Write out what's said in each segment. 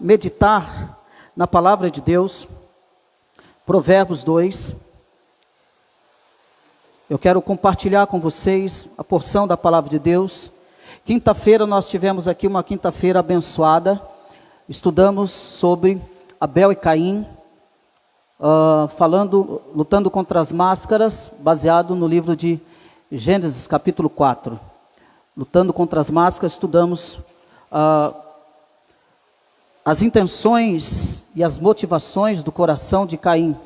meditar na palavra de Deus, Provérbios 2. Eu quero compartilhar com vocês a porção da palavra de Deus. Quinta-feira nós tivemos aqui uma quinta-feira abençoada. Estudamos sobre Abel e Caim, lutando contra as máscaras, baseado no livro de Gênesis, capítulo 4. Lutando contra as máscaras, estudamos as intenções e as motivações do coração de Caim,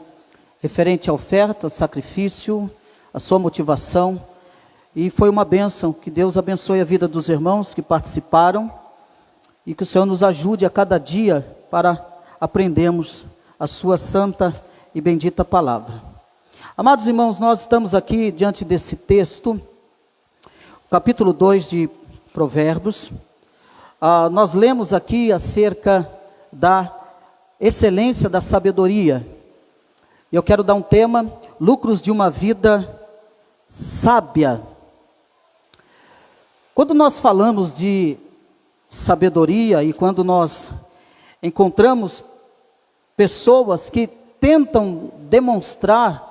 referente à oferta, ao sacrifício, a sua motivação. E foi uma bênção. Que Deus abençoe a vida dos irmãos que participaram e que o Senhor nos ajude a cada dia para aprendermos a sua santa e bendita palavra. Amados irmãos, nós estamos aqui diante desse texto, capítulo 2 de Provérbios. Nós lemos aqui acerca da excelência da sabedoria. Eu quero dar um tema: lucros de uma vida sábia. Quando nós falamos de sabedoria e quando nós encontramos pessoas que tentam demonstrar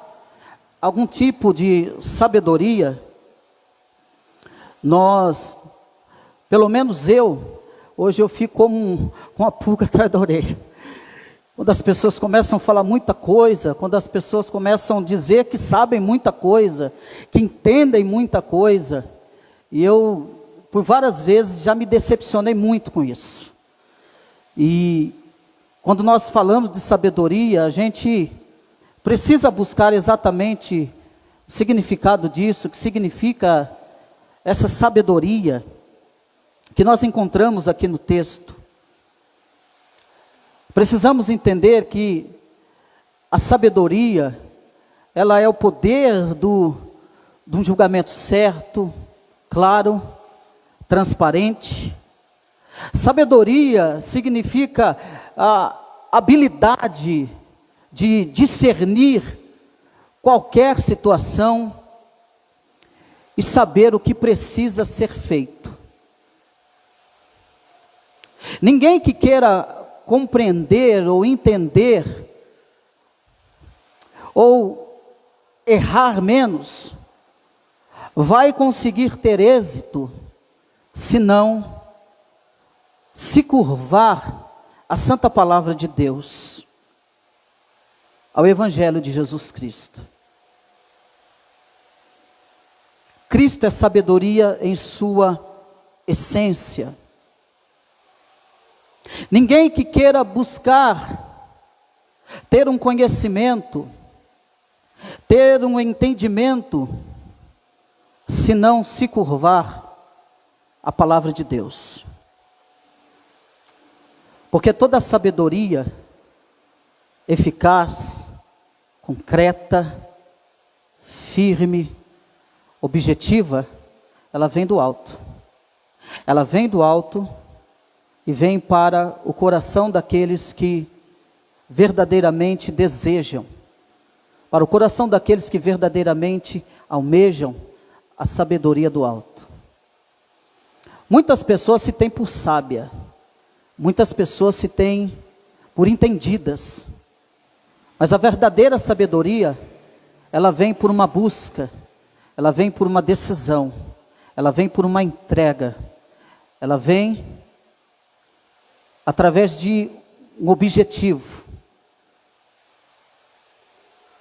algum tipo de sabedoria, pelo menos hoje eu fico com uma pulga atrás da orelha. Quando as pessoas começam a falar muita coisa, quando as pessoas começam a dizer que sabem muita coisa, que entendem muita coisa, e eu, por várias vezes, já me decepcionei muito com isso. E quando nós falamos de sabedoria, a gente precisa buscar exatamente o significado disso, o que significa essa sabedoria que nós encontramos aqui no texto. Precisamos entender que a sabedoria, ela é o poder de um julgamento certo, claro, transparente. Sabedoria significa a habilidade de discernir qualquer situação e saber o que precisa ser feito. Ninguém que queira compreender ou entender ou errar menos vai conseguir ter êxito se não se curvar à santa palavra de Deus, ao Evangelho de Jesus Cristo. Cristo é sabedoria em sua essência. Ninguém que queira buscar ter um conhecimento, ter um entendimento, se não se curvar à palavra de Deus. Porque toda a sabedoria eficaz, concreta, firme, objetiva, ela vem do alto. Ela vem do alto e vem para o coração daqueles que verdadeiramente desejam, para o coração daqueles que verdadeiramente almejam a sabedoria do alto. Muitas pessoas se têm por sábia, muitas pessoas se têm por entendidas, mas a verdadeira sabedoria, ela vem por uma busca, ela vem por uma decisão, ela vem por uma entrega, ela vem através de um objetivo.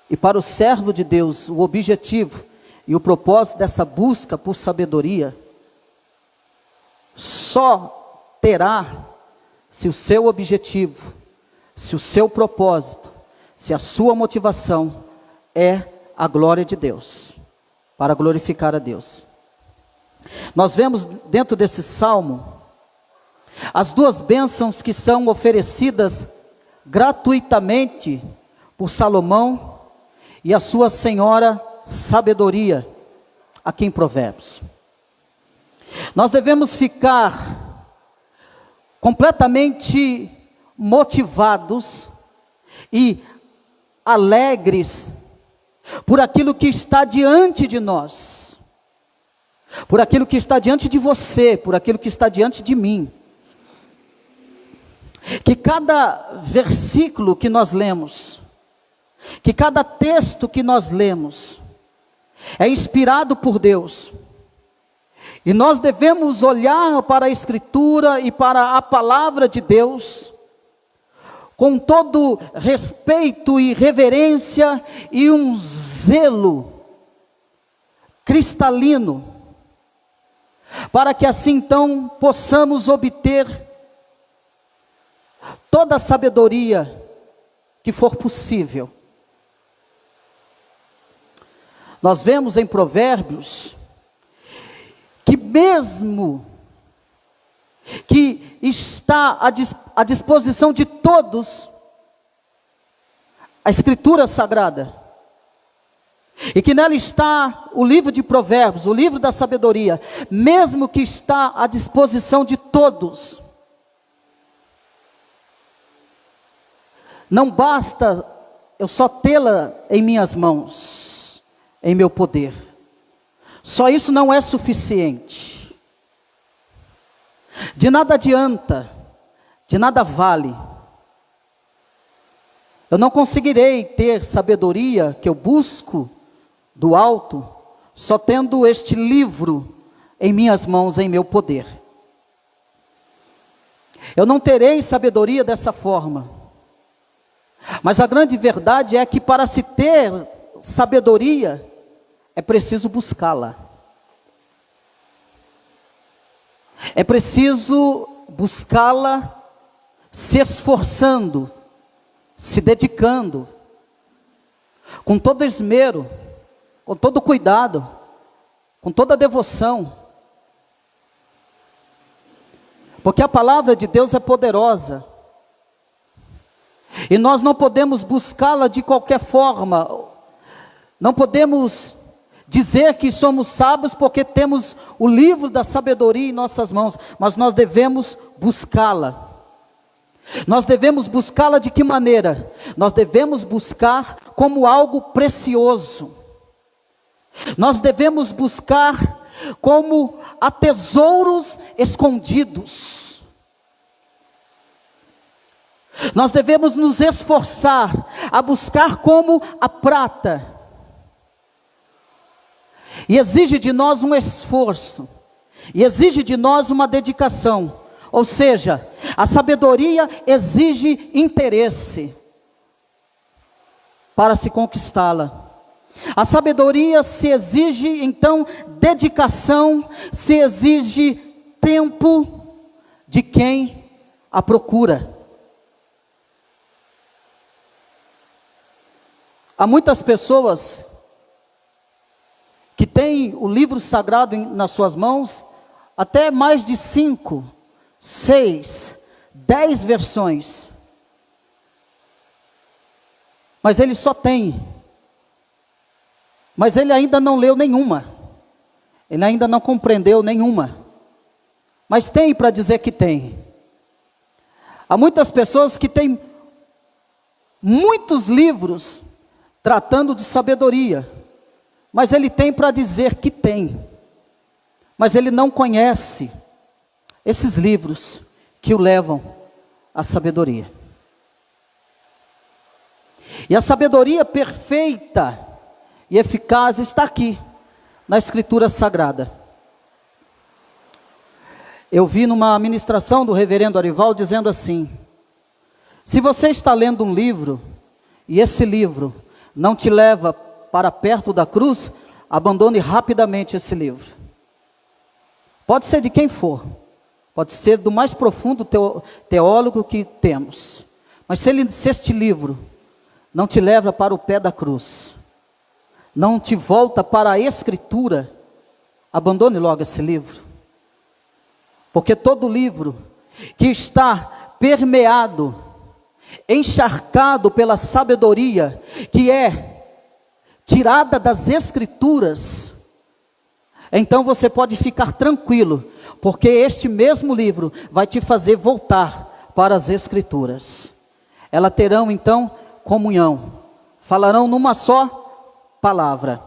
E para o servo de Deus, o objetivo e o propósito dessa busca por sabedoria só terá se o seu objetivo, se o seu propósito, se a sua motivação é a glória de Deus, para glorificar a Deus. Nós vemos dentro desse salmo as duas bênçãos que são oferecidas gratuitamente por Salomão e a sua senhora sabedoria, aqui em Provérbios. Nós devemos ficar completamente motivados e alegres por aquilo que está diante de nós, por aquilo que está diante de você, por aquilo que está diante de mim. que cada versículo que nós lemos, que cada texto que nós lemos, é inspirado por Deus. E nós devemos olhar para a Escritura e para a palavra de Deus com todo respeito e reverência e um zelo cristalino, para que assim então possamos obter toda a sabedoria que for possível. Nós vemos em Provérbios que mesmo que está à disposição de todos a Escritura Sagrada, e que nela está o livro de Provérbios, o livro da sabedoria, mesmo que está à disposição de todos, não basta eu só tê-la em minhas mãos, em meu poder. Só isso não é suficiente. De nada adianta, de nada vale. Eu não conseguirei ter sabedoria que eu busco do alto, só tendo este livro em minhas mãos, em meu poder. Eu não terei sabedoria dessa forma. Mas a grande verdade é que para se ter sabedoria, é preciso buscá-la. É preciso buscá-la se esforçando, se dedicando, com todo esmero, com todo cuidado, com toda devoção. Porque a palavra de Deus é poderosa. E nós não podemos buscá-la de qualquer forma. Não podemos dizer que somos sábios porque temos o livro da sabedoria em nossas mãos, mas nós devemos buscá-la. Nós devemos buscá-la de que maneira? Nós devemos buscar como algo precioso. Nós devemos buscar como a tesouros escondidos. Nós devemos nos esforçar a buscar como a prata. E exige de nós um esforço, e exige de nós uma dedicação. Ou seja, a sabedoria exige interesse para se conquistá-la. A sabedoria se exige, então, dedicação, se exige tempo de quem a procura. Há muitas pessoas que têm o livro sagrado nas suas mãos, até mais de 5, 6, 10 versões. Mas ele só tem. Mas ele ainda não leu nenhuma. Ele ainda não compreendeu nenhuma. Mas tem para dizer que tem. Há muitas pessoas que têm muitos livros tratando de sabedoria. Mas ele tem para dizer que tem. Mas ele não conhece esses livros que o levam à sabedoria. E a sabedoria perfeita e eficaz está aqui, na Escritura Sagrada. Eu vi numa ministração do reverendo Arival dizendo assim: se você está lendo um livro, e esse livro não te leva para perto da cruz, abandone rapidamente esse livro. Pode ser de quem for, pode ser do mais profundo teólogo que temos, mas se este livro não te leva para o pé da cruz, não te volta para a Escritura, abandone logo esse livro. Porque todo livro que está permeado, encharcado pela sabedoria que é tirada das Escrituras, então você pode ficar tranquilo, porque este mesmo livro vai te fazer voltar para as Escrituras. Elas terão então comunhão, falarão numa só palavra.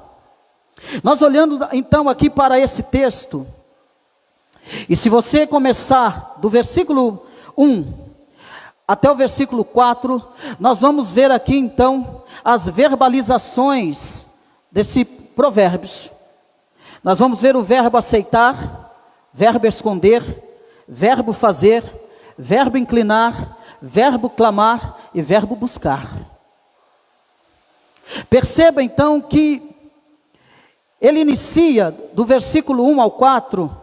Nós olhando então aqui para esse texto, e se você começar do versículo 1 até o versículo 4, nós vamos ver aqui então as verbalizações desse provérbios. Nós vamos ver o verbo aceitar, verbo esconder, verbo fazer, verbo inclinar, verbo clamar e verbo buscar. Perceba então que ele inicia do versículo 1 ao 4,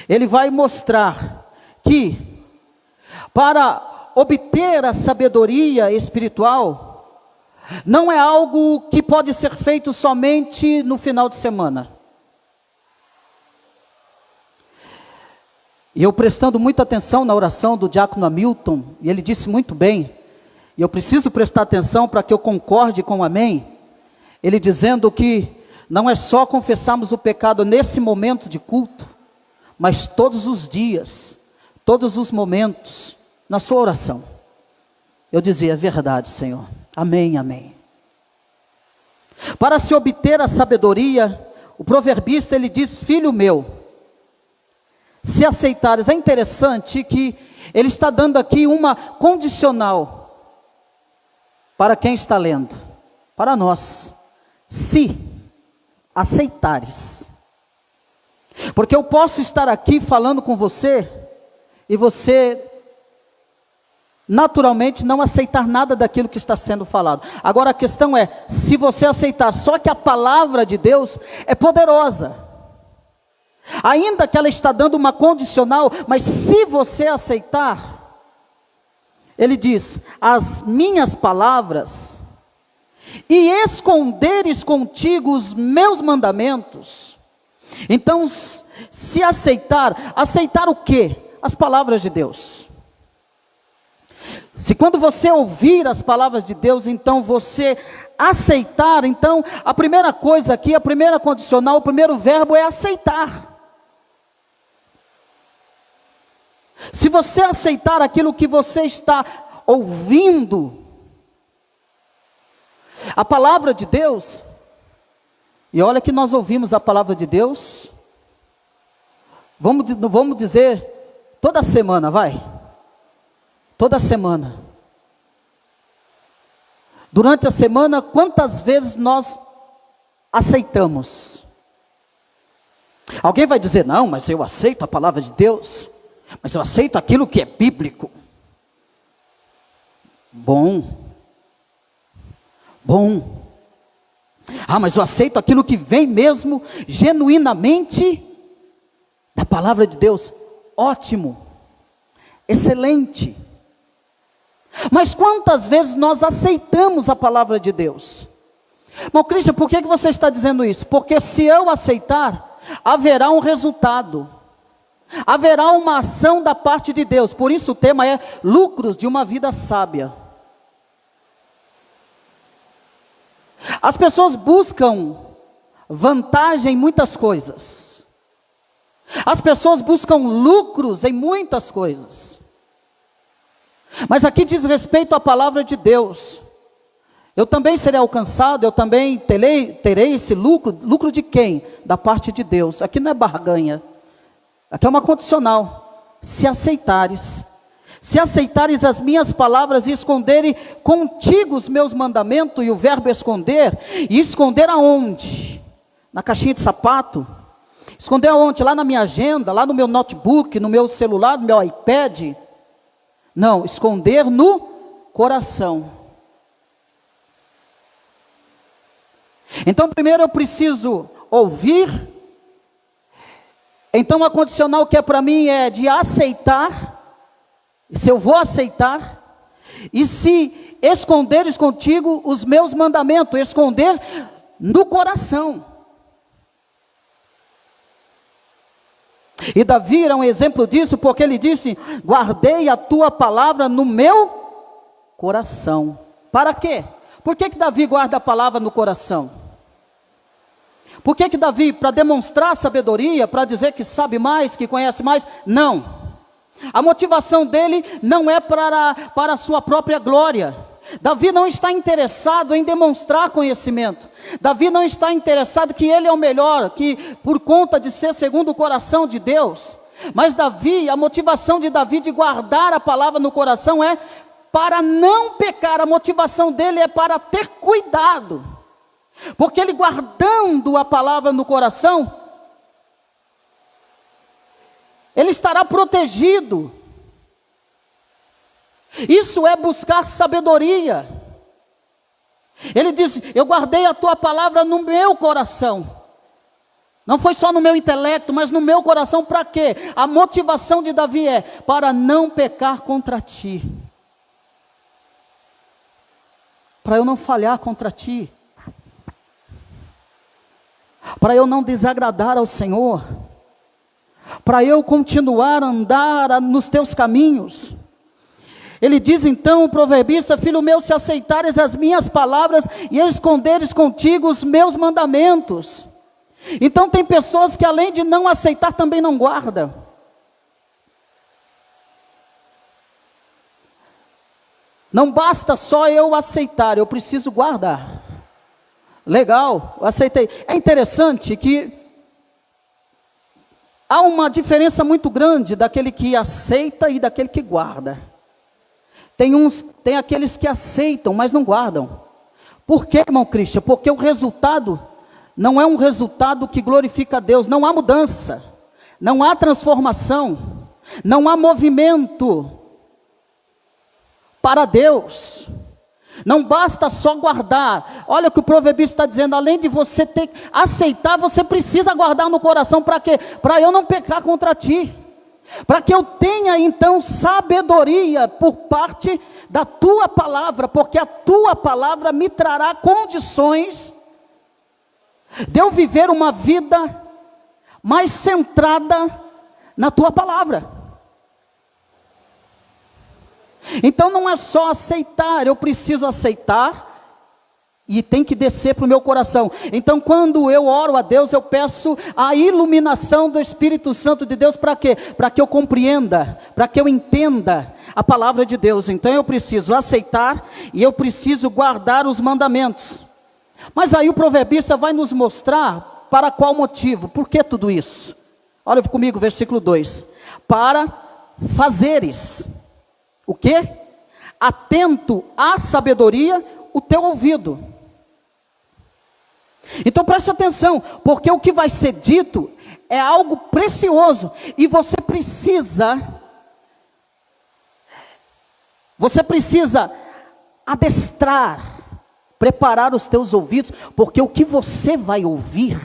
ele vai mostrar que para obter a sabedoria espiritual não é algo que pode ser feito somente no final de semana. E eu prestando muita atenção na oração do diácono Hamilton, e ele disse muito bem, e eu preciso prestar atenção para que eu concorde com o amém, ele dizendo que não é só confessarmos o pecado nesse momento de culto, mas todos os dias, todos os momentos, na sua oração. Eu dizia, é verdade, Senhor, amém, amém. Para se obter a sabedoria, o proverbista ele diz, filho meu, se aceitares. É interessante que ele está dando aqui uma condicional para quem está lendo, para nós, se aceitares. Porque eu posso estar aqui falando com você e você naturalmente não aceitar nada daquilo que está sendo falado. Agora a questão é, se você aceitar, só que a palavra de Deus é poderosa. Ainda que ela está dando uma condicional, mas se você aceitar, ele diz, as minhas palavras, e esconderes contigo os meus mandamentos. Então, se aceitar, aceitar o quê? As palavras de Deus. Se quando você ouvir as palavras de Deus, então você aceitar, então a primeira coisa aqui, a primeira condicional, o primeiro verbo é aceitar. Se você aceitar aquilo que você está ouvindo, a palavra de Deus, e olha que nós ouvimos a palavra de Deus, vamos dizer, toda semana, vai. Toda semana. Durante a semana, quantas vezes nós aceitamos? Alguém vai dizer, não, mas eu aceito a palavra de Deus, mas eu aceito aquilo que é bíblico. Bom. Ah, mas eu aceito aquilo que vem mesmo, genuinamente, da palavra de Deus. Ótimo. Excelente. Mas quantas vezes nós aceitamos a palavra de Deus? Bom, Cristian, por que você está dizendo isso? Porque se eu aceitar, haverá um resultado. Haverá uma ação da parte de Deus. Por isso o tema é lucros de uma vida sábia. As pessoas buscam vantagem em muitas coisas. As pessoas buscam lucros em muitas coisas. Mas aqui diz respeito à palavra de Deus. Eu também serei alcançado, eu também terei esse lucro. Lucro de quem? Da parte de Deus. Aqui não é barganha. Aqui é uma condicional. Se aceitares as minhas palavras e esconderem contigo os meus mandamentos, e o verbo esconder, e esconder aonde? Na caixinha de sapato? Esconder aonde? Lá na minha agenda, lá no meu notebook, no meu celular, no meu iPad? Não, esconder no coração. Então primeiro eu preciso ouvir. Então a condicional que é para mim é de aceitar. Se eu vou aceitar. E se esconderes contigo os meus mandamentos, esconder no coração. E Davi era um exemplo disso, porque ele disse, guardei a tua palavra no meu coração. Para quê? Por que Davi guarda a palavra no coração? Por que Davi, para demonstrar sabedoria, para dizer que sabe mais, que conhece mais? Não. A motivação dele não é para a sua própria glória. Davi não está interessado em demonstrar conhecimento. Davi não está interessado que ele é o melhor, que por conta de ser segundo o coração de Deus. Mas Davi, a motivação de Davi de guardar a palavra no coração é para não pecar. A motivação dele é para ter cuidado. Porque ele guardando a palavra no coração, ele estará protegido. Isso é buscar sabedoria. Ele diz: eu guardei a tua palavra no meu coração. Não foi só no meu intelecto, mas no meu coração. Para quê? A motivação de Davi é para não pecar contra ti, para eu não falhar contra ti, para eu não desagradar ao Senhor, para eu continuar a andar nos teus caminhos. Ele diz então, o proverbista: filho meu, se aceitares as minhas palavras e esconderes contigo os meus mandamentos. Então tem pessoas que além de não aceitar, também não guardam. Não basta só eu aceitar, eu preciso guardar. Legal, eu aceitei. É interessante que há uma diferença muito grande daquele que aceita e daquele que guarda. Tem aqueles que aceitam, mas não guardam. Por quê, irmão Cristian? Porque o resultado não é um resultado que glorifica a Deus. Não há mudança, não há transformação, não há movimento para Deus. Não basta só guardar. Olha o que o proverbista está dizendo: além de você ter que aceitar, você precisa guardar no coração. Para quê? Para eu não pecar contra ti, para que eu tenha então sabedoria por parte da tua palavra, porque a tua palavra me trará condições de eu viver uma vida mais centrada na tua palavra. Então não é só aceitar, eu preciso aceitar e tem que descer para o meu coração. Então quando eu oro a Deus, eu peço a iluminação do Espírito Santo de Deus. Para quê? Para que eu compreenda, para que eu entenda a palavra de Deus. Então eu preciso aceitar e eu preciso guardar os mandamentos. Mas aí o proverbista vai nos mostrar para qual motivo, por que tudo isso? Olha comigo, versículo 2: para fazeres o quê? Atento à sabedoria o teu ouvido. Então preste atenção, porque o que vai ser dito é algo precioso, e você precisa adestrar, preparar os teus ouvidos, porque o que você vai ouvir,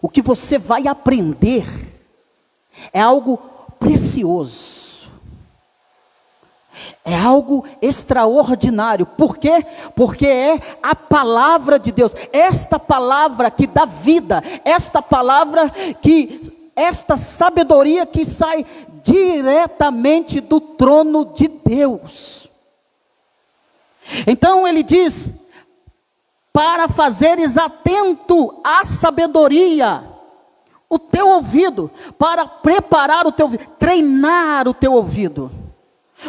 o que você vai aprender, é algo precioso, é algo extraordinário. Por quê? Porque é a palavra de Deus, esta palavra que dá vida, esta sabedoria que sai diretamente do trono de Deus. Então ele diz: para fazeres atento à sabedoria o teu ouvido, para preparar o teu ouvido, treinar o teu ouvido.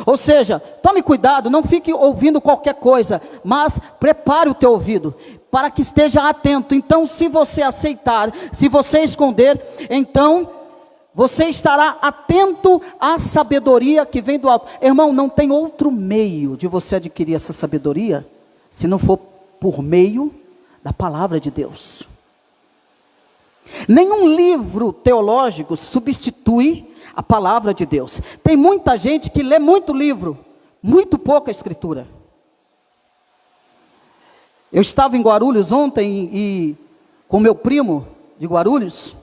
Ou seja, tome cuidado, não fique ouvindo qualquer coisa, mas prepare o teu ouvido, para que esteja atento. Então se você aceitar, se você esconder, então você estará atento à sabedoria que vem do alto. Irmão, não tem outro meio de você adquirir essa sabedoria, se não for por meio da palavra de Deus. Nenhum livro teológico substitui a palavra de Deus. Tem muita gente que lê muito livro, muito pouca escritura. Eu estava em Guarulhos ontem e com meu primo de Guarulhos,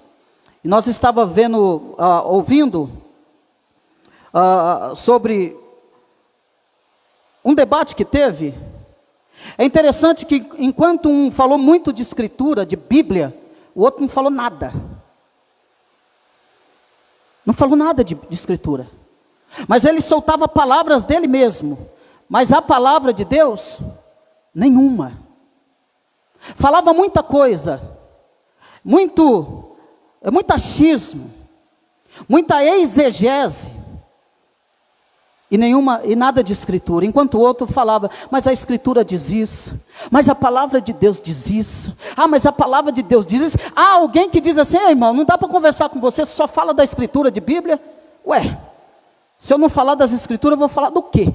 e nós estávamos ouvindo sobre um debate que teve. É interessante que enquanto um falou muito de escritura, de Bíblia, o outro não falou nada. Não falou nada de escritura. Mas ele soltava palavras dele mesmo. Mas a palavra de Deus, nenhuma. Falava muita coisa. Muito achismo. Muita exegese. e nada de escritura, enquanto o outro falava, mas a escritura diz isso, mas a palavra de Deus diz isso, mas a palavra de Deus diz isso. Há alguém que diz assim: irmão, não dá para conversar com você, só fala da escritura de Bíblia. Ué, se eu não falar das escrituras, eu vou falar do quê?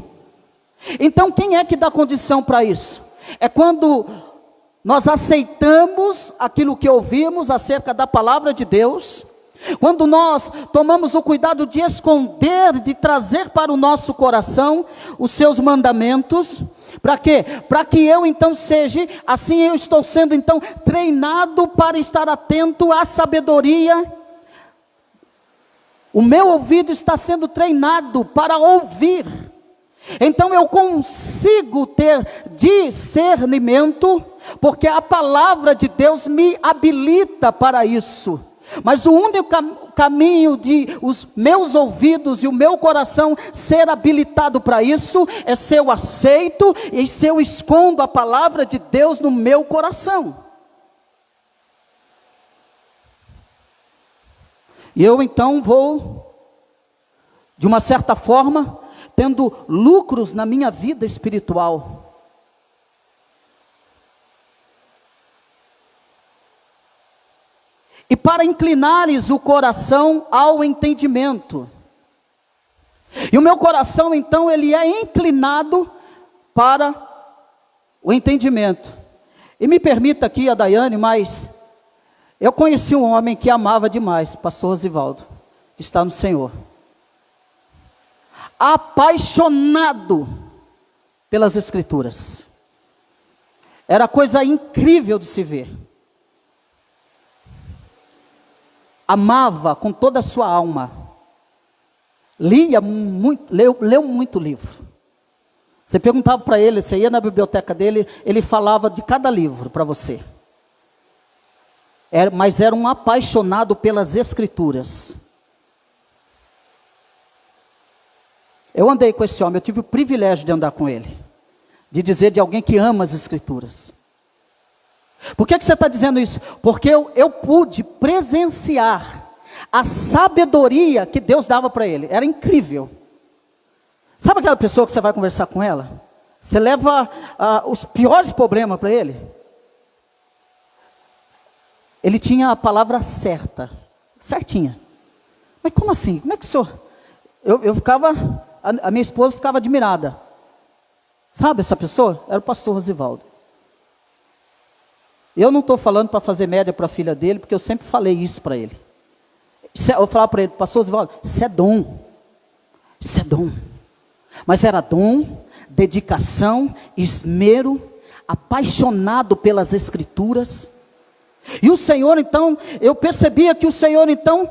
Então quem é que dá condição para isso? É quando nós aceitamos aquilo que ouvimos acerca da palavra de Deus, quando nós tomamos o cuidado de esconder, de trazer para o nosso coração os seus mandamentos. Para quê? Para que eu então seja, assim eu estou sendo então treinado para estar atento à sabedoria. O meu ouvido está sendo treinado para ouvir. Então eu consigo ter discernimento, porque a palavra de Deus me habilita para isso. Mas o único caminho de os meus ouvidos e o meu coração ser habilitado para isso é se eu aceito e se eu escondo a palavra de Deus no meu coração. E eu então vou, de uma certa forma, tendo lucros na minha vida espiritual. E para inclinares o coração ao entendimento. E o meu coração então ele é inclinado para o entendimento. E me permita aqui a Daiane, mas eu conheci um homem que amava demais, pastor Rosivaldo, que está no Senhor. Apaixonado pelas escrituras. Era coisa incrível de se ver. Amava com toda a sua alma. Lia muito, leu muito livro. Você perguntava para ele, você ia na biblioteca dele, ele falava de cada livro para você. Mas era um apaixonado pelas escrituras. Eu andei com esse homem, eu tive o privilégio de andar com ele. De dizer de alguém que ama as escrituras. Por que você está dizendo isso? Porque eu pude presenciar a sabedoria que Deus dava para ele. Era incrível. Sabe aquela pessoa que você vai conversar com ela? Você leva os piores problemas para ele. Ele tinha a palavra certa, certinha. Mas como assim? Como é que o senhor... Eu ficava, a minha esposa ficava admirada. Sabe essa pessoa? Era o pastor Rosivaldo. Eu não estou falando para fazer média para a filha dele, porque eu sempre falei isso para ele. Eu vou falar para ele: pastor Rosivaldo, isso é dom. Isso é dom. Mas era dom, dedicação, esmero, apaixonado pelas escrituras. E o Senhor então, eu percebia que o Senhor então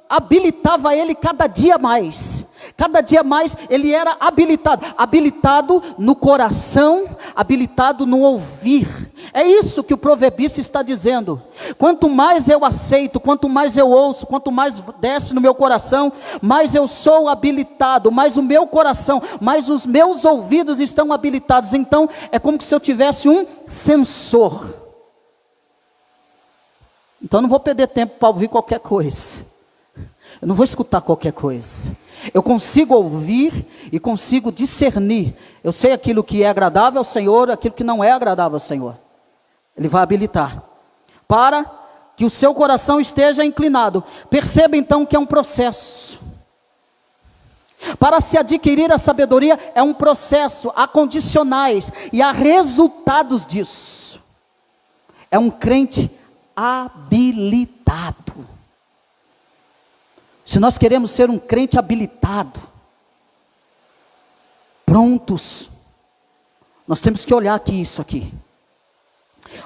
habilitava ele cada dia mais. Cada dia mais ele era habilitado no coração, habilitado no ouvir. É isso que o proverbista está dizendo. Quanto mais eu aceito, quanto mais eu ouço, quanto mais desce no meu coração, mais eu sou habilitado, mais o meu coração, mais os meus ouvidos estão habilitados. Então é como se eu tivesse um sensor. Então eu não vou perder tempo para ouvir qualquer coisa. Eu não vou escutar qualquer coisa. Eu consigo ouvir e consigo discernir. Eu sei aquilo que é agradável ao Senhor, aquilo que não é agradável ao Senhor. Ele vai habilitar para que o seu coração esteja inclinado. Perceba então que é um processo. Para se adquirir a sabedoria é um processo, há condicionais e há resultados disso. É um crente habilitado. Se nós queremos ser um crente habilitado, prontos, nós temos que olhar aqui isso aqui.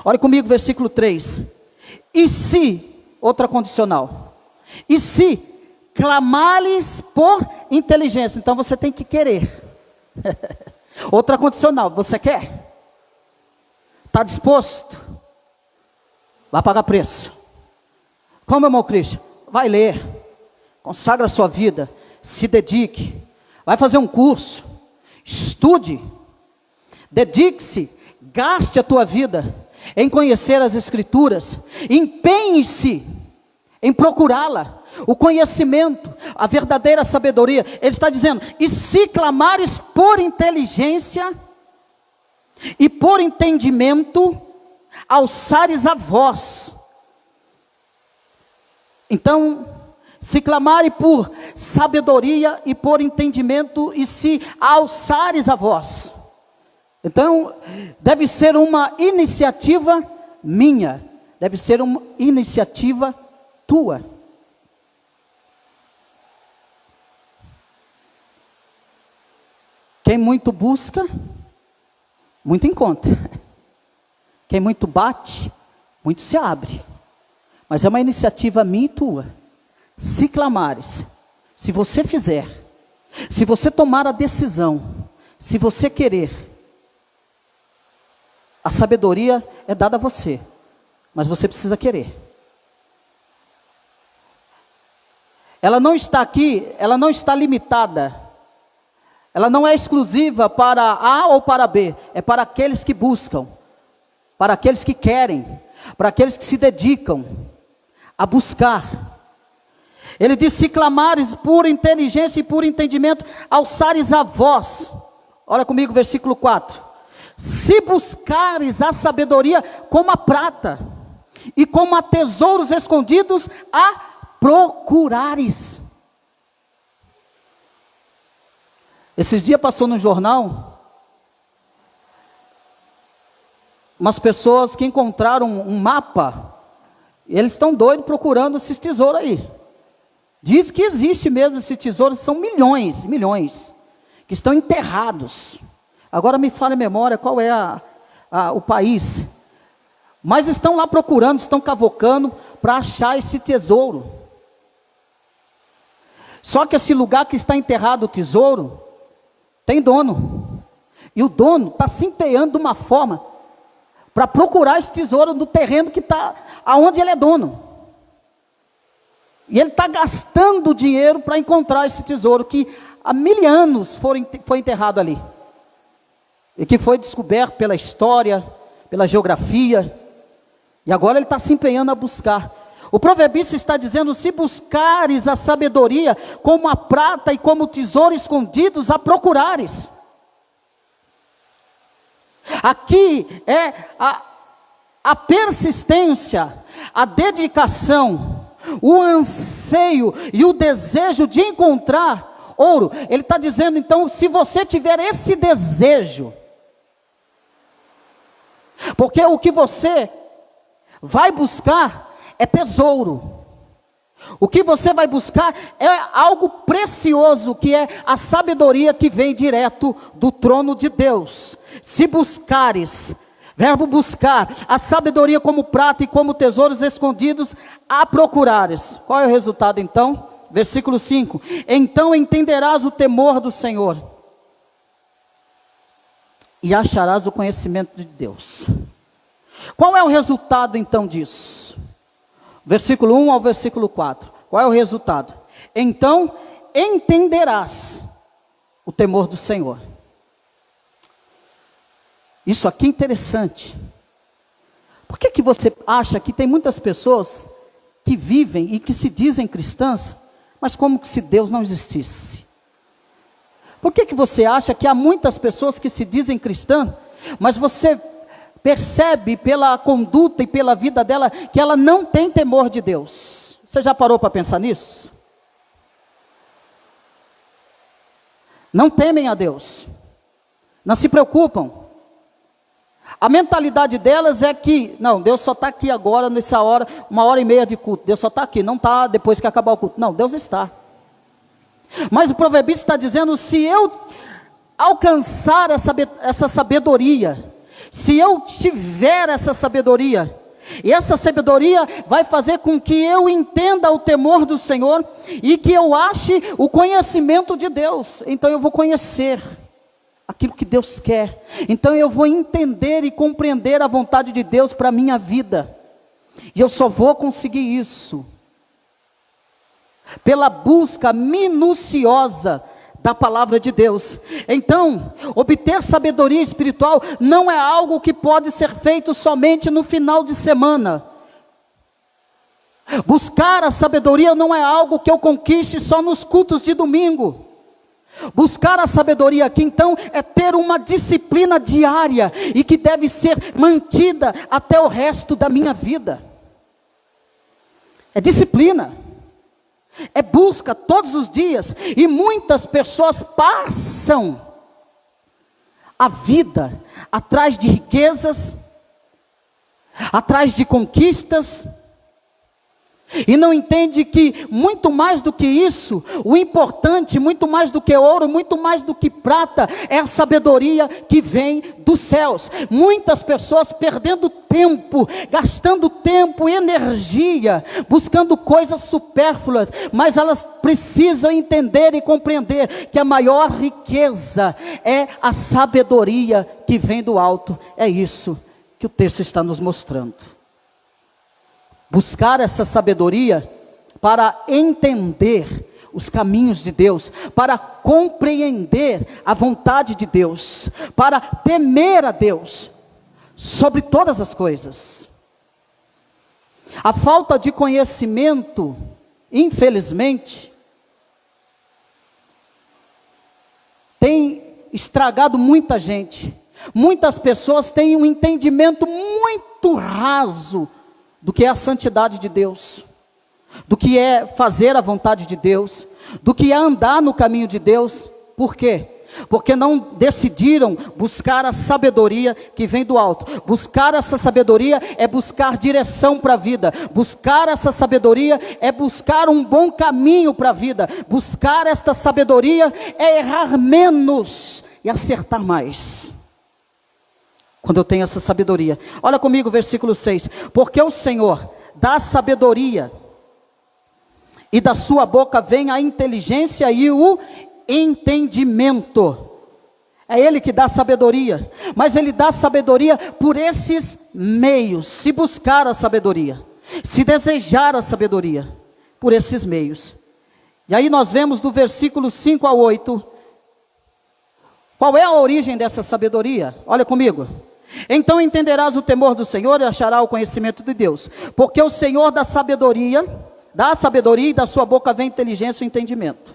Olha comigo, versículo 3. E se, outra condicional, e se clamares por inteligência, então você tem que querer. Outra condicional, você quer? Está disposto? Vai pagar preço. Como, irmão Cristian? Vai ler. Consagra a sua vida, se dedique, vai fazer um curso, estude, dedique-se, gaste a tua vida em conhecer as escrituras, empenhe-se em procurá-la, o conhecimento, a verdadeira sabedoria. Ele está dizendo: e se clamares por inteligência e por entendimento, alçares a voz. Então, se clamarem por sabedoria e por entendimento, e se alçares a voz. Então, deve ser uma iniciativa minha, deve ser uma iniciativa tua. Quem muito busca, muito encontra. Quem muito bate, muito se abre. Mas é uma iniciativa minha e tua. Se clamares, se você fizer, se você tomar a decisão, se você querer, a sabedoria é dada a você, mas você precisa querer. Ela não está aqui, ela não está limitada, ela não é exclusiva para A ou para B, é para aqueles que buscam, para aqueles que querem, para aqueles que se dedicam a buscar. Ele diz: se clamares por inteligência e por entendimento, alçares a voz. Olha comigo, versículo 4. Se buscares a sabedoria como a prata, e como a tesouros escondidos, a procurares. Esses dias passou no jornal umas pessoas que encontraram um mapa. Eles estão doidos procurando esses tesouros aí. Diz que existe mesmo esses tesouros, são milhões, milhões, que estão enterrados. Agora me fala a memória qual é o país. Mas estão lá procurando, estão cavocando para achar esse tesouro. Só que esse lugar que está enterrado o tesouro, tem dono. E o dono está se empenhando de uma forma para procurar esse tesouro no terreno que está, aonde ele é dono. E ele está gastando dinheiro para encontrar esse tesouro que há 1000 anos foi enterrado ali. E que foi descoberto pela história, pela geografia. E agora ele está se empenhando a buscar. O proverbista está dizendo: se buscares a sabedoria como a prata e como o tesouro escondidos, a procurares. Aqui é a persistência, a dedicação, o anseio e o desejo de encontrar ouro. Ele está dizendo, então, se você tiver esse desejo, porque o que você vai buscar é tesouro. O que você vai buscar é algo precioso, que é a sabedoria que vem direto do trono de Deus. Se buscares, verbo buscar, a sabedoria como prata e como tesouros escondidos, a procurares. Qual é o resultado então? Versículo 5. Então entenderás o temor do Senhor e acharás o conhecimento de Deus. Qual é o resultado então disso? Versículo 1 ao versículo 4. Qual é o resultado? Então entenderás o temor do Senhor. Isso aqui é interessante. Por que você acha que tem muitas pessoas que vivem e que se dizem cristãs, mas como que se Deus não existisse? Por que você acha que há muitas pessoas que se dizem cristãs, mas você percebe pela conduta e pela vida dela que ela não tem temor de Deus? Você já parou para pensar nisso? Não temem a Deus, não se preocupam. A mentalidade delas é que, não, Deus só está aqui agora, nessa hora, 1h30 de culto. Deus só está aqui, não está depois que acabar o culto. Não, Deus está. Mas o proverbista está dizendo, se eu alcançar essa sabedoria, se eu tiver essa sabedoria, e essa sabedoria vai fazer com que eu entenda o temor do Senhor, e que eu ache o conhecimento de Deus, então eu vou conhecer aquilo que Deus quer, então eu vou entender e compreender a vontade de Deus para a minha vida, e eu só vou conseguir isso pela busca minuciosa da palavra de Deus. Então, obter sabedoria espiritual não é algo que pode ser feito somente no final de semana, Buscar a sabedoria não é algo que eu conquiste só nos cultos de domingo. Buscar a sabedoria aqui então é ter uma disciplina diária e que deve ser mantida até o resto da minha vida. É disciplina, é busca todos os dias, e muitas pessoas passam a vida atrás de riquezas, atrás de conquistas, e não entende que muito mais do que isso, o importante, muito mais do que ouro, muito mais do que prata, é a sabedoria que vem dos céus. Muitas pessoas perdendo tempo, gastando tempo, energia, buscando coisas supérfluas, mas elas precisam entender e compreender que a maior riqueza é a sabedoria que vem do alto. É isso que o texto está nos mostrando. Buscar essa sabedoria para entender os caminhos de Deus, para compreender a vontade de Deus, para temer a Deus sobre todas as coisas. A falta de conhecimento, infelizmente, tem estragado muita gente. Muitas pessoas têm um entendimento muito raso do que é a santidade de Deus, do que é fazer a vontade de Deus, do que é andar no caminho de Deus. Por quê? Porque não decidiram buscar a sabedoria que vem do alto. Buscar essa sabedoria é buscar direção para a vida. Buscar essa sabedoria é buscar um bom caminho para a vida. Buscar esta sabedoria é errar menos e acertar mais. Quando eu tenho essa sabedoria, olha comigo o versículo 6, porque o Senhor dá sabedoria, e da sua boca vem a inteligência e o entendimento. É Ele que dá sabedoria, mas Ele dá sabedoria por esses meios. Se buscar a sabedoria, se desejar a sabedoria, por esses meios. E aí nós vemos do versículo 5 a 8, qual é a origem dessa sabedoria? Olha comigo. Então entenderás o temor do Senhor e acharás o conhecimento de Deus, porque o Senhor dá a sabedoria e da sua boca vem inteligência e entendimento.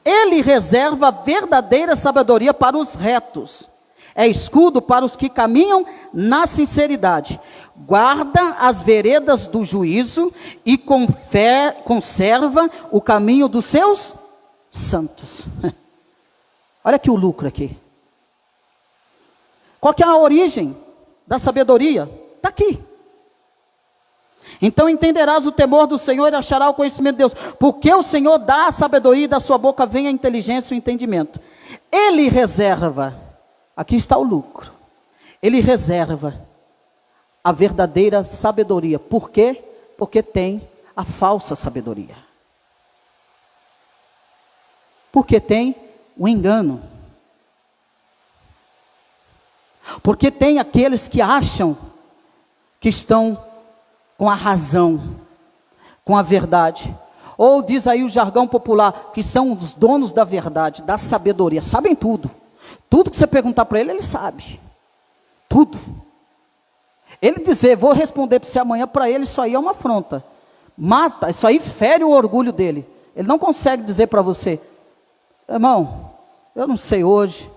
Ele reserva a verdadeira sabedoria para os retos, é escudo para os que caminham na sinceridade, guarda as veredas do juízo e conserva o caminho dos seus santos. Olha aqui o lucro aqui. Qual que é a origem da sabedoria? Está aqui. Então entenderás o temor do Senhor e acharás o conhecimento de Deus, porque o Senhor dá a sabedoria e da sua boca vem a inteligência e o entendimento. Ele reserva, aqui está o lucro, Ele reserva a verdadeira sabedoria. Por quê? Porque tem a falsa sabedoria. Porque tem o engano. Porque tem aqueles que acham que estão com a razão, com a verdade. Ou diz aí o jargão popular, que são os donos da verdade, da sabedoria. Sabem tudo. Tudo que você perguntar para ele sabe. Tudo. Ele dizer, vou responder para você amanhã, para ele isso aí é uma afronta. Mata, isso aí fere o orgulho dele. Ele não consegue dizer para você, irmão, eu não sei hoje,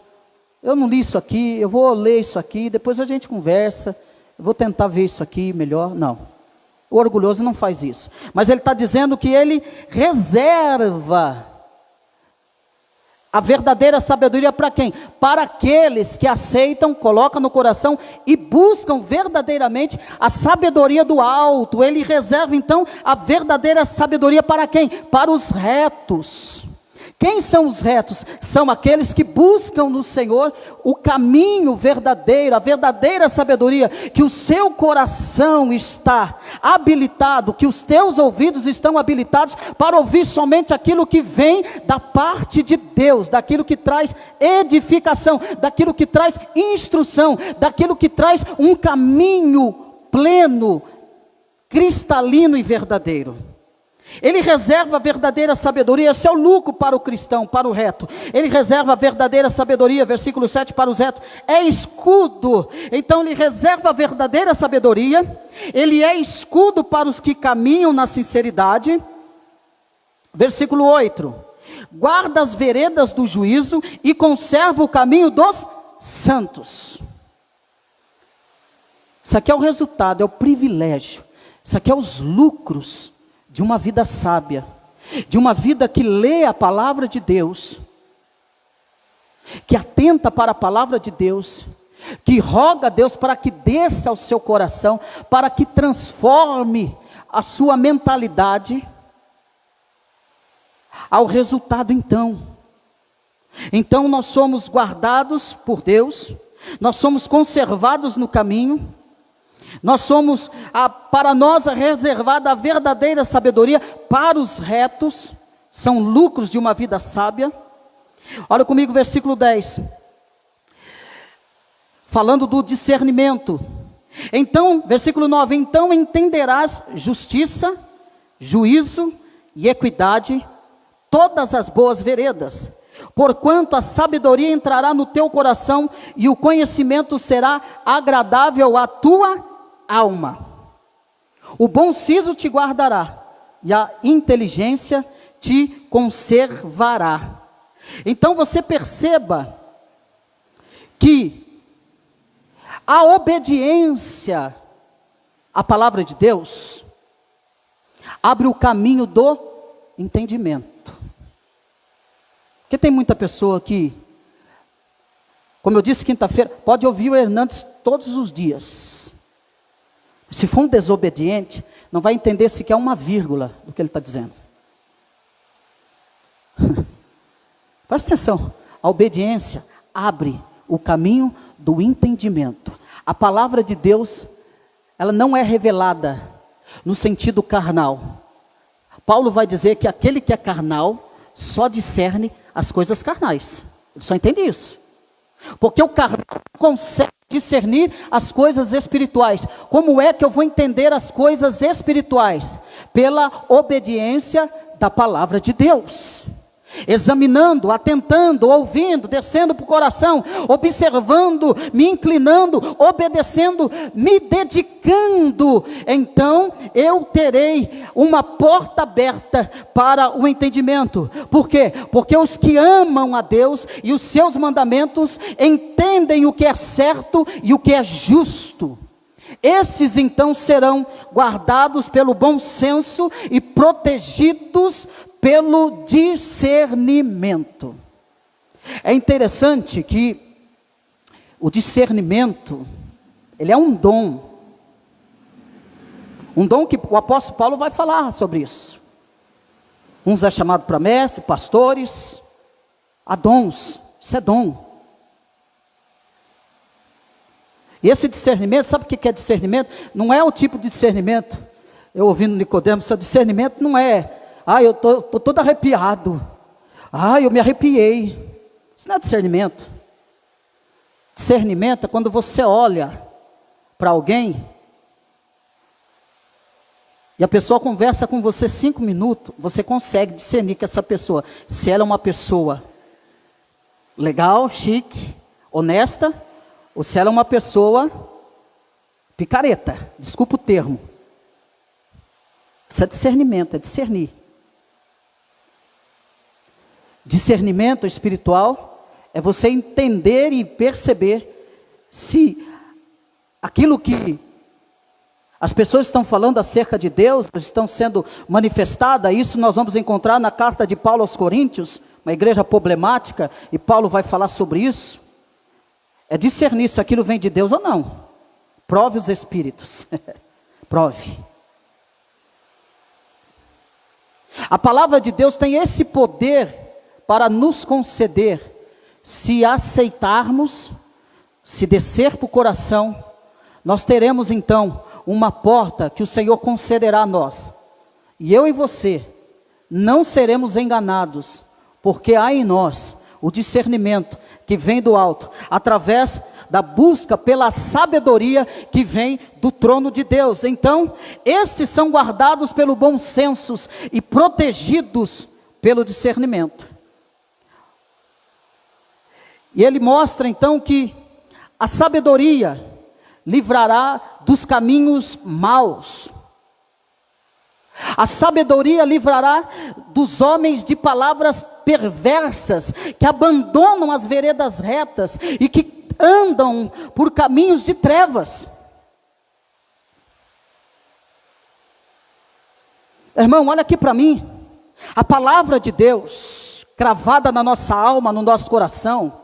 eu não li isso aqui, eu vou ler isso aqui, depois a gente conversa, eu vou tentar ver isso aqui melhor. Não, o orgulhoso não faz isso. Mas ele está dizendo que ele reserva a verdadeira sabedoria para quem? Para aqueles que aceitam, colocam no coração e buscam verdadeiramente a sabedoria do alto. Ele reserva então a verdadeira sabedoria para quem? Para os retos. Quem são os retos? São aqueles que buscam no Senhor o caminho verdadeiro, a verdadeira sabedoria, que o seu coração está habilitado, que os teus ouvidos estão habilitados para ouvir somente aquilo que vem da parte de Deus, daquilo que traz edificação, daquilo que traz instrução, daquilo que traz um caminho pleno, cristalino e verdadeiro. Ele reserva a verdadeira sabedoria, esse é o lucro para o cristão, para o reto. Ele reserva a verdadeira sabedoria, versículo 7, para os retos, é escudo. Então ele reserva a verdadeira sabedoria, ele é escudo para os que caminham na sinceridade. Versículo 8, guarda as veredas do juízo e conserva o caminho dos santos. Isso aqui é o resultado, é o privilégio, isso aqui é os lucros de uma vida sábia, de uma vida que lê a palavra de Deus, que atenta para a palavra de Deus, que roga a Deus para que desça ao seu coração, para que transforme a sua mentalidade, ao resultado então nós somos guardados por Deus, nós somos conservados no caminho, nós somos, para nós é reservada a verdadeira sabedoria, para os retos, são lucros de uma vida sábia. Olha comigo o versículo 10, falando do discernimento. Então, versículo 9, então entenderás justiça, juízo e equidade, todas as boas veredas, porquanto a sabedoria entrará no teu coração e o conhecimento será agradável à tua alma. O bom siso te guardará e a inteligência te conservará. Então você perceba que a obediência à palavra de Deus abre o caminho do entendimento. Porque tem muita pessoa que, como eu disse quinta-feira, pode ouvir o Hernandes todos os dias. Se for um desobediente, não vai entender sequer uma vírgula do que ele está dizendo. Presta atenção, a obediência abre o caminho do entendimento. A palavra de Deus, ela não é revelada no sentido carnal. Paulo vai dizer que aquele que é carnal só discerne as coisas carnais. Ele só entende isso. Porque o carnal consegue discernir as coisas espirituais. Como é que eu vou entender as coisas espirituais? Pela obediência da palavra de Deus. Examinando, atentando, ouvindo, descendo para o coração, observando, me inclinando, obedecendo, me dedicando, então eu terei uma porta aberta para o entendimento. Por quê? Porque os que amam a Deus e os seus mandamentos entendem o que é certo e o que é justo. Esses então serão guardados pelo bom senso e protegidos pelo discernimento. É interessante que o discernimento, ele é um dom que o apóstolo Paulo vai falar sobre isso. Uns é chamado para mestre, pastores, há dons, isso é dom. E esse discernimento, sabe o que é discernimento? Não é o tipo de discernimento, eu ouvindo Nicodemos, esse discernimento não é, eu estou todo arrepiado, eu me arrepiei. Isso não é discernimento. Discernimento é quando você olha para alguém e a pessoa conversa com você 5 minutos, você consegue discernir que essa pessoa, se ela é uma pessoa legal, chique, honesta, ou se ela é uma pessoa picareta, desculpa o termo. Isso é discernimento, é discernir. Discernimento espiritual é você entender e perceber se aquilo que as pessoas estão falando acerca de Deus, estão sendo manifestada. Isso nós vamos encontrar na carta de Paulo aos Coríntios, uma igreja problemática, e Paulo vai falar sobre isso. É discernir se aquilo vem de Deus ou não. Prove os espíritos. Prove. A palavra de Deus tem esse poder para nos conceder, se aceitarmos, se descer para o coração, nós teremos então uma porta que o Senhor concederá a nós. E eu e você não seremos enganados, porque há em nós o discernimento que vem do alto, através da busca pela sabedoria que vem do trono de Deus. Então, estes são guardados pelo bom senso e protegidos pelo discernimento. E ele mostra então que a sabedoria livrará dos caminhos maus. A sabedoria livrará dos homens de palavras perversas, que abandonam as veredas retas e que andam por caminhos de trevas. Irmão, olha aqui para mim. A palavra de Deus, cravada na nossa alma, no nosso coração,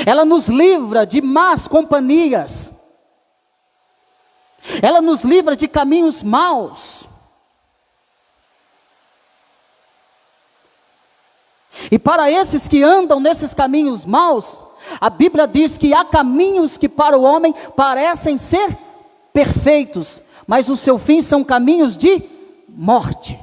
ela nos livra de más companhias. Ela nos livra de caminhos maus. E para esses que andam nesses caminhos maus, a Bíblia diz que há caminhos que para o homem parecem ser perfeitos, mas o seu fim são caminhos de morte.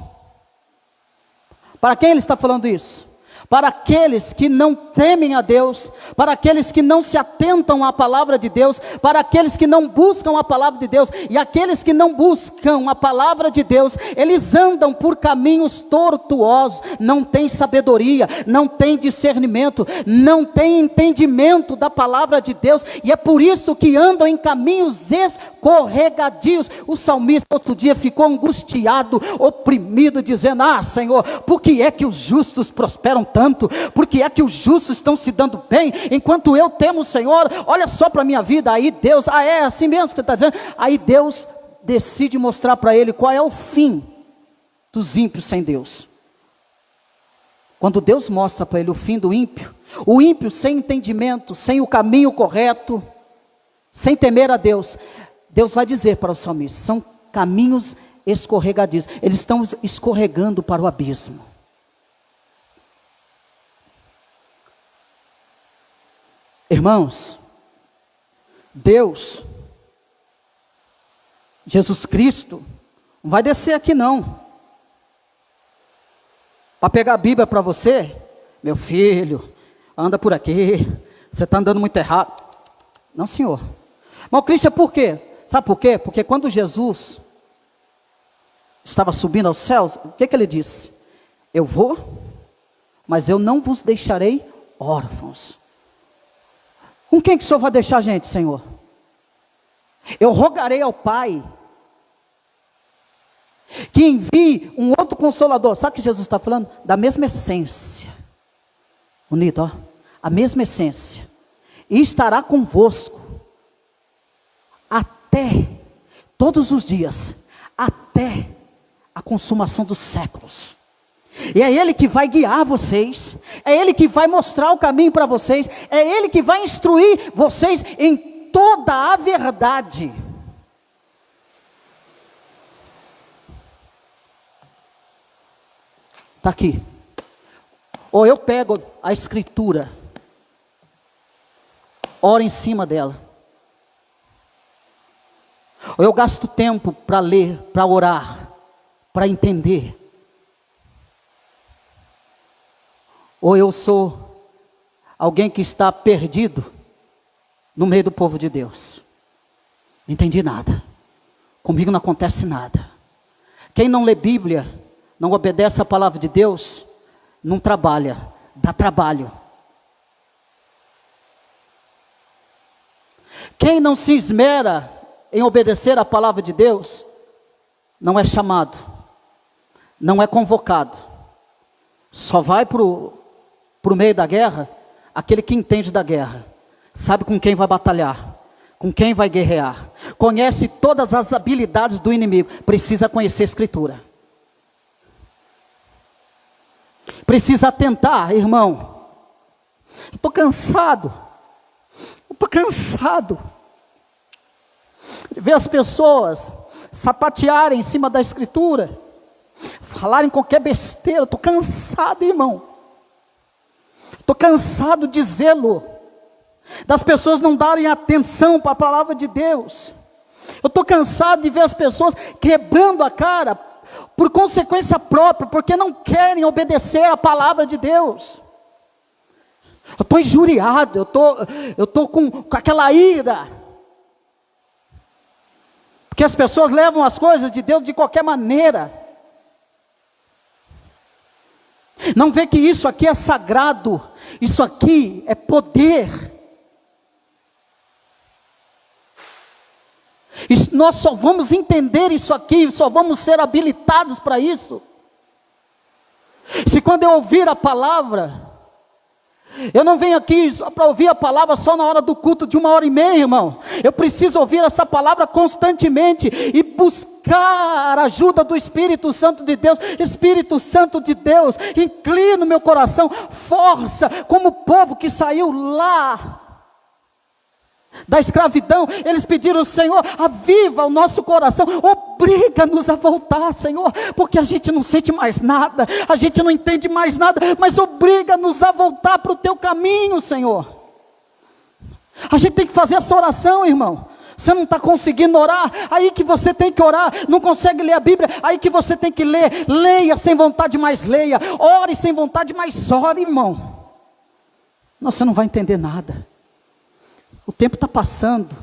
Para quem ele está falando isso? Para aqueles que não temem a Deus, para aqueles que não se atentam à palavra de Deus, para aqueles que não buscam a palavra de Deus, e aqueles que não buscam a palavra de Deus, eles andam por caminhos tortuosos, não têm sabedoria, não têm discernimento, não têm entendimento da palavra de Deus, e é por isso que andam em caminhos escorregadios. O salmista outro dia ficou angustiado, oprimido, dizendo: Senhor, por que é que os justos prosperam tanto? Por que é que os justos estão se dando bem, enquanto eu temo o Senhor? Olha só para a minha vida. Aí Deus, é assim mesmo que você está dizendo? Aí Deus decide mostrar para ele qual é o fim dos ímpios sem Deus. Quando Deus mostra para ele o fim do ímpio, o ímpio sem entendimento, sem o caminho correto, sem temer a Deus, Deus vai dizer para o salmista: são caminhos escorregadios, eles estão escorregando para o abismo. Irmãos, Deus, Jesus Cristo, não vai descer aqui não, para pegar a Bíblia para você: meu filho, anda por aqui, você está andando muito errado. Não, senhor. Mas Cristo, por quê? Sabe por quê? Porque quando Jesus estava subindo aos céus, o que ele disse? Eu vou, mas eu não vos deixarei órfãos. Com quem que o Senhor vai deixar a gente, Senhor? Eu rogarei ao Pai que envie um outro consolador. Sabe o que Jesus está falando? Da mesma essência. Unido, a mesma essência. E estará convosco até, todos os dias, até a consumação dos séculos. E é Ele que vai guiar vocês, é Ele que vai mostrar o caminho para vocês, é Ele que vai instruir vocês em toda a verdade. Está aqui. Ou eu pego a Escritura, oro em cima dela, ou eu gasto tempo para ler, para orar, para entender. Ou eu sou alguém que está perdido no meio do povo de Deus. Não entendi nada. Comigo não acontece nada. Quem não lê Bíblia, não obedece a palavra de Deus, não trabalha, dá trabalho. Quem não se esmera em obedecer a palavra de Deus, não é chamado, não é convocado. Só vai para o meio da guerra aquele que entende da guerra, sabe com quem vai batalhar, com quem vai guerrear, conhece todas as habilidades do inimigo. Precisa conhecer a Escritura, precisa atentar. Irmão, eu estou cansado de ver as pessoas sapatearem em cima da Escritura, falarem qualquer besteira. Eu estou cansado, irmão. Estou cansado de zelo, das pessoas não darem atenção para a palavra de Deus. Eu estou cansado de ver as pessoas quebrando a cara por consequência própria, porque não querem obedecer a palavra de Deus. Eu estou injuriado, eu estou com aquela ira. Porque as pessoas levam as coisas de Deus de qualquer maneira. Não vê que isso aqui é sagrado, isso aqui é poder. Nós só vamos entender isso aqui, só vamos ser habilitados para isso, se quando eu ouvir a palavra, eu não venho aqui só para ouvir a palavra só na hora do culto de 1h30, irmão. Eu preciso ouvir essa palavra constantemente e buscar a ajuda do Espírito Santo de Deus. Espírito Santo de Deus, inclina o meu coração, força, como o povo que saiu lá da escravidão, eles pediram: Senhor, aviva o nosso coração, obriga-nos a voltar, Senhor, porque a gente não sente mais nada, a gente não entende mais nada, mas obriga-nos a voltar para o teu caminho, Senhor. A gente tem que fazer essa oração, irmão. Você não está conseguindo orar, aí que você tem que orar. Não consegue ler a Bíblia, aí que você tem que ler. Leia sem vontade, mais leia. Ore sem vontade, mais ore, irmão. Não, você não vai entender nada. O tempo está passando,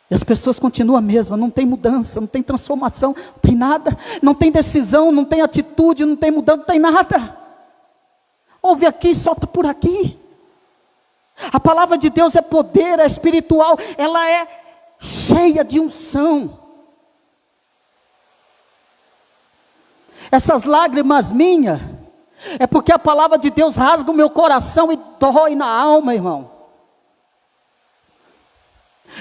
e as pessoas continuam a mesma, não tem mudança, não tem transformação, não tem nada, não tem decisão, não tem atitude, não tem mudança, não tem nada. Ouve aqui, solta por aqui. A palavra de Deus é poder, é espiritual, ela é cheia de unção. Essas lágrimas minhas, é porque a palavra de Deus rasga o meu coração e dói na alma, irmão.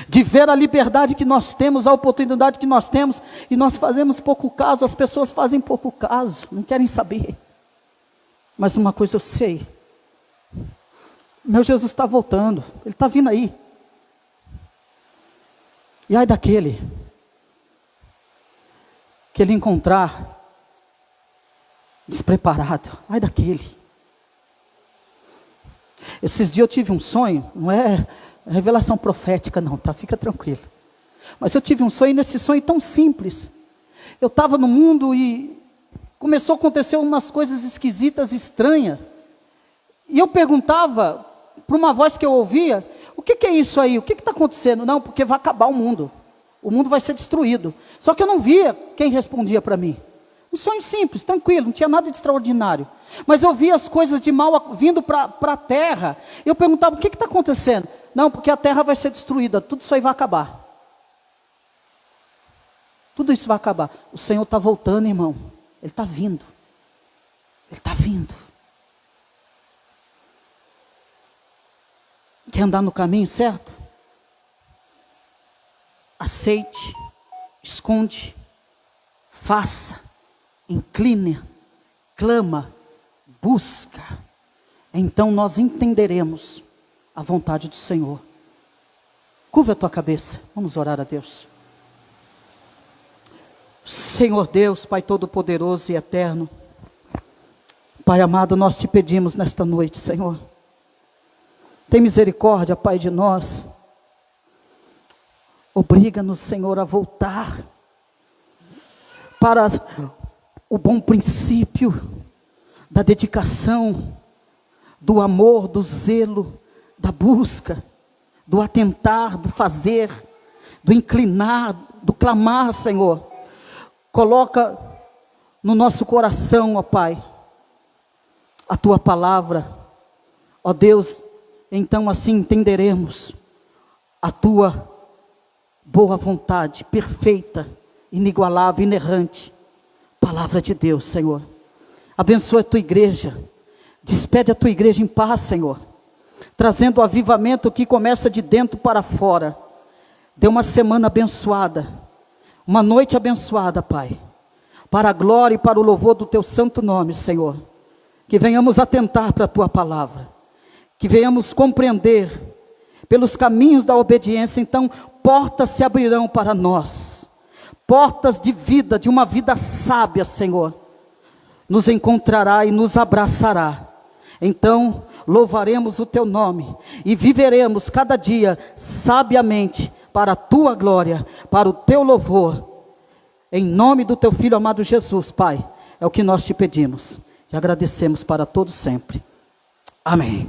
De ver a liberdade que nós temos, a oportunidade que nós temos, e nós fazemos pouco caso, as pessoas fazem pouco caso, não querem saber. Mas uma coisa eu sei, meu Jesus está voltando, Ele está vindo aí. E ai daquele que Ele encontrar despreparado, ai daquele. Esses dias eu tive um sonho, não é revelação profética não, tá? Fica tranquilo. Mas eu tive um sonho, nesse sonho tão simples. Eu estava no mundo e começou a acontecer umas coisas esquisitas, estranhas. E eu perguntava para uma voz que eu ouvia: o que é isso aí? O que está acontecendo? Não, porque vai acabar o mundo. O mundo vai ser destruído. Só que eu não via quem respondia para mim. Um sonho simples, tranquilo, não tinha nada de extraordinário. Mas eu via as coisas de mal vindo para a terra. Eu perguntava: o que está acontecendo? Não, porque a terra vai ser destruída, tudo isso aí vai acabar. Tudo isso vai acabar. O Senhor está voltando, irmão. Ele está vindo. Ele está vindo. Quer andar no caminho certo? Aceite, esconde, faça, incline, clama, busca. Então nós entenderemos a vontade do Senhor. Curva a tua cabeça, vamos orar a Deus. Senhor Deus, Pai Todo-Poderoso e Eterno, Pai amado, nós te pedimos nesta noite, Senhor, tem misericórdia, Pai, de nós. Obriga-nos, Senhor, a voltar para o bom princípio da dedicação, do amor, do zelo, da busca, do atentar, do fazer, do inclinar, do clamar, Senhor. Coloca no nosso coração, ó Pai, a Tua palavra, ó Deus, então assim entenderemos a Tua boa vontade, perfeita, inigualável, inerrante, palavra de Deus, Senhor. Abençoa a Tua igreja, despede a Tua igreja em paz, Senhor, trazendo o avivamento que começa de dentro para fora. Dê uma semana abençoada, uma noite abençoada, Pai, para a glória e para o louvor do Teu santo nome, Senhor. Que venhamos atentar para a Tua palavra, que venhamos compreender pelos caminhos da obediência. Então portas se abrirão para nós, portas de vida, de uma vida sábia, Senhor, nos encontrará e nos abraçará. Então louvaremos o Teu nome e viveremos cada dia sabiamente para a Tua glória, para o Teu louvor, em nome do Teu Filho amado Jesus, Pai. É o que nós te pedimos e agradecemos para todos sempre. Amém.